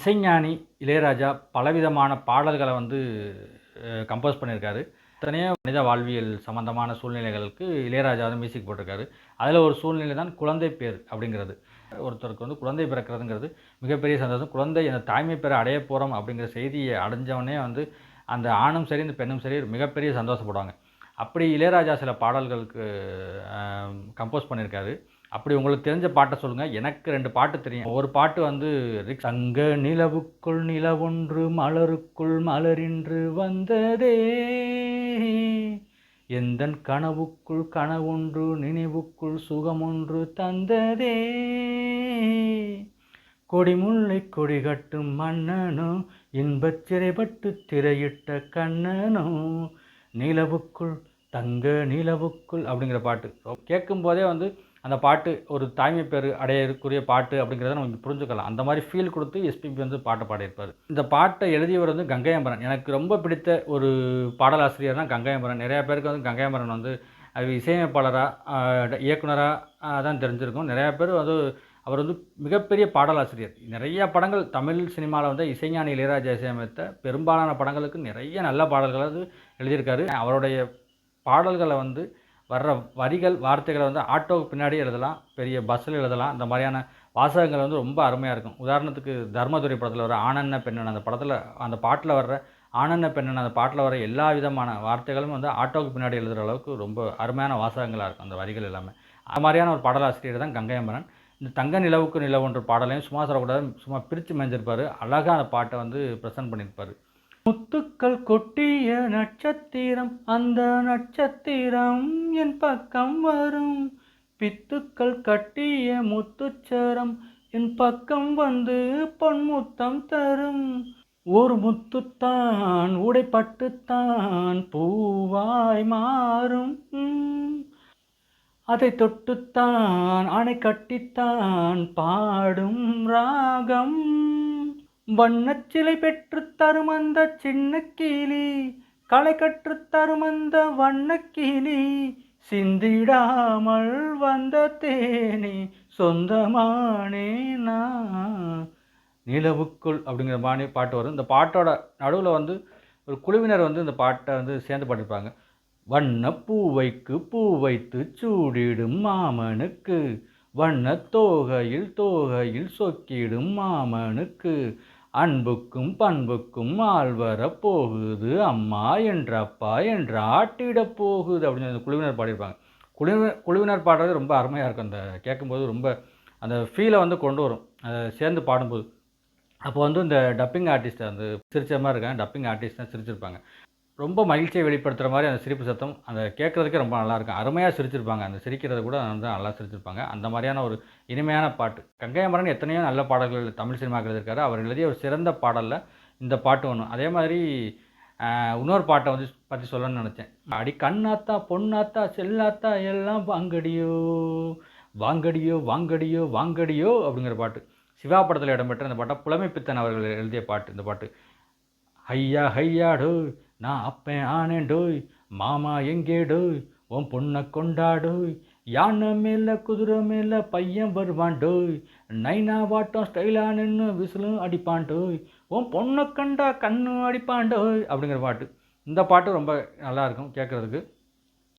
இசைஞானி இளையராஜா பலவிதமான பாடல்களை வந்து கம்போஸ் பண்ணியிருக்காரு. எத்தனையோ மனித வாழ்வியல் சம்மந்தமான சூழ்நிலைகளுக்கு இளையராஜா வந்து மியூசிக் போட்டிருக்காரு. அதில் ஒரு சூழ்நிலை தான் குழந்தை பேர் அப்படிங்கிறது. ஒருத்தருக்கு வந்து குழந்தை பிறக்கிறதுங்கிறது மிகப்பெரிய சந்தோஷம். குழந்தை அந்த தாய்மை பெற அடைய போகிறோம் அப்படிங்கிற செய்தியை அடைஞ்சவொடனே வந்து அந்த ஆணும் சரி இந்த பெண்ணும் சரி மிகப்பெரிய சந்தோஷப்படுவாங்க. அப்படி இளையராஜா சில பாடல்களுக்கு கம்போஸ் பண்ணியிருக்காரு. அப்படி உங்களுக்கு தெரிஞ்ச பாட்டை சொல்லுங்கள். எனக்கு 2 பாட்டு தெரியும். ஒரு பாட்டு வந்து தங்க நிலவுக்குள் நிலவொன்று மலருக்குள் மலரின்று வந்ததே, எந்தன் கனவுக்குள் கனவொன்று நினைவுக்குள் சுகமொன்று தந்ததே, கொடிமுல்லை கொடி கட்டும் மன்னனோ இன்பச் சிறைப்பட்டு திரையிட்ட கண்ணனோ நிலவுக்குள் தங்க நிலவுக்குள் அப்படிங்கிற பாட்டு கேட்கும்போதே வந்து அந்த பாட்டு ஒரு தாய்மை பேர் அடையக்கூடிய பாட்டு அப்படிங்கிறத நம்ம புரிஞ்சுக்கலாம். அந்த மாதிரி ஃபீல் கொடுத்து எஸ்பிபி வந்து பாட்டை பாடியிருப்பார். இந்த பாட்டை எழுதியவர் வந்து கங்கையமரன். எனக்கு ரொம்ப பிடித்த ஒரு பாடலாசிரியர் தான் கங்கையமரன். நிறையா பேருக்கு வந்து கங்கையமரன் வந்து அது இசையமைப்பாளராக இயக்குனராக தான் தெரிஞ்சிருக்கும். நிறையா பேர் வந்து அவர் வந்து மிகப்பெரிய பாடலாசிரியர். நிறைய படங்கள் தமிழ் சினிமாவில் வந்து இசைஞானி இளையராஜா இசையமைத்த பெரும்பாலான படங்களுக்கு நிறைய நல்ல பாடல்களை வந்து எழுதியிருக்காரு. அவருடைய பாடல்களை வந்து வர்ற வரிகள் வார்த்தைகளை வந்து ஆட்டோவுக்கு பின்னாடி எழுதலாம், பெரிய பஸ்ஸில் எழுதலாம். இந்த மாதிரியான வாசகங்கள் வந்து ரொம்ப அருமையாக இருக்கும். உதாரணத்துக்கு தர்மதுரை படத்தில் வர ஆனன்ன பெண்ணன் அந்த பாட்டில் வர்ற ஆனன்ன பெண்ணன் அந்த பாட்டில் வர எல்லா விதமான வார்த்தைகளும் வந்து ஆட்டோவுக்கு பின்னாடி எழுதுகிற அளவுக்கு ரொம்ப அருமையான வாசகங்களாக இருக்கும் அந்த வரிகள் எல்லாமே. அது மாதிரியான ஒரு பாடலாசிரியர் தான் கங்கையமரன். இந்த தங்க நிலவுக்கு நிலவொன்று பாடலையும் சும்மா சொல்லக்கூடாது, சும்மா பிரித்து மேய்ஞ்சிருப்பார். அழகாக அந்த பாட்டை வந்து ப்ரெசென்ட் பண்ணியிருப்பார். முத்துக்கள் கொட்டிய நட்சத்திரம், அந்த நட்சத்திரம் என் பக்கம் வரும், பித்துக்கள் கட்டிய முத்துச்சரம் என் பக்கம் வந்து பொன்முத்தம் தரும், ஒரு முத்துத்தான் உடைப்பட்டுத்தான் பூவாய் மாறும், அதை தொட்டுத்தான் அணை கட்டித்தான் பாடும் ராகம், வண்ணச்சிலை பெற்று தரும் அந்த சின்ன கிளி, களை கற்று தரும் அந்த வண்ணக்கிளி, சிந்திடாமல் வந்த தேனி சொந்தமானே நான். நிலவுக்குள் அப்படிங்கிற பாட்டு வரும். இந்த பாட்டோட நடுவில் வந்து ஒரு குழுவினர் வந்து இந்த பாட்டை வந்து சேர்ந்து பாடிருப்பாங்க. வண்ண பூவைக்கு பூ வைத்து சூடிடும் மாமனுக்கு, வண்ண தோகையில் தோகையில் சொக்கிடும் மாமனுக்கு, அன்புக்கும் பண்புக்கும் ஆள் வர போகுது அம்மா என்றப்பா என்று ஆட்டிடப் போகுது அப்படின்னு அந்த குழுவினர் பாடியிருப்பாங்க. குழுவினர் பாடுறது ரொம்ப அருமையாக இருக்கும். அந்த கேட்கும்போது ரொம்ப அந்த ஃபீலை வந்து கொண்டு வரும் அதை சேர்ந்து பாடும்போது. அப்போ வந்து இந்த டப்பிங் ஆர்டிஸ்ட் அந்த சிரிச்ச மாதிரி இருக்காங்க, டப்பிங் ஆர்டிஸ்ட் தான் சிரிச்சிருப்பாங்க. ரொம்ப மகிழ்ச்சியை வெளிப்படுத்துகிற மாதிரி அந்த சிரிப்பு சத்தம் அந்த கேட்குறதுக்கே ரொம்ப நல்லாயிருக்கும். அருமையாக சிரிச்சிருப்பாங்க. அந்த சிரிக்கிறது கூட வந்து நல்லா சிரிச்சிருப்பாங்க. அந்த மாதிரியான ஒரு இனிமையான பாட்டு. கங்கையமரன் எத்தனையோ நல்ல பாடல்கள் தமிழ் சினிமாவுக்கு எழுதியிருக்காரு. அவர் எழுதிய ஒரு சிறந்த பாடலில் இந்த பாட்டு ஒன்று. அதே மாதிரி இன்னொரு பாட்டை வந்து பற்றி சொல்லணும்னு நினச்சேன். அடி கண்ணாத்தா பொண்ணாத்தா செல்லாத்தா எல்லாம் வாங்கடியோ வாங்கடியோ வாங்கடியோ வாங்கடியோ அப்படிங்கிற பாட்டு. சிவா படத்தில் இடம்பெற்ற இந்த பாட்டை புலமைப்பித்தன் அவர்கள் எழுதிய பாட்டு. இந்த பாட்டு ஹையா ஹையா டோய் நான் அப்பேன் ஆனேன் டோய், மாமா எங்கே டோய் உன் பொண்ணை கொண்டாடோய், யானை மேலே குதிரை மேலே பையன் வருவான் டோய், நைனா வாட்டம் ஸ்டைலாக நின்று விசிலும் அடிப்பான் டோய், உன் பொண்ணை கண்டா கண்ணு அடிப்பான் டோய் அப்படிங்கிற பாட்டு. இந்த பாட்டு ரொம்ப நல்லாயிருக்கும் கேட்குறதுக்கு.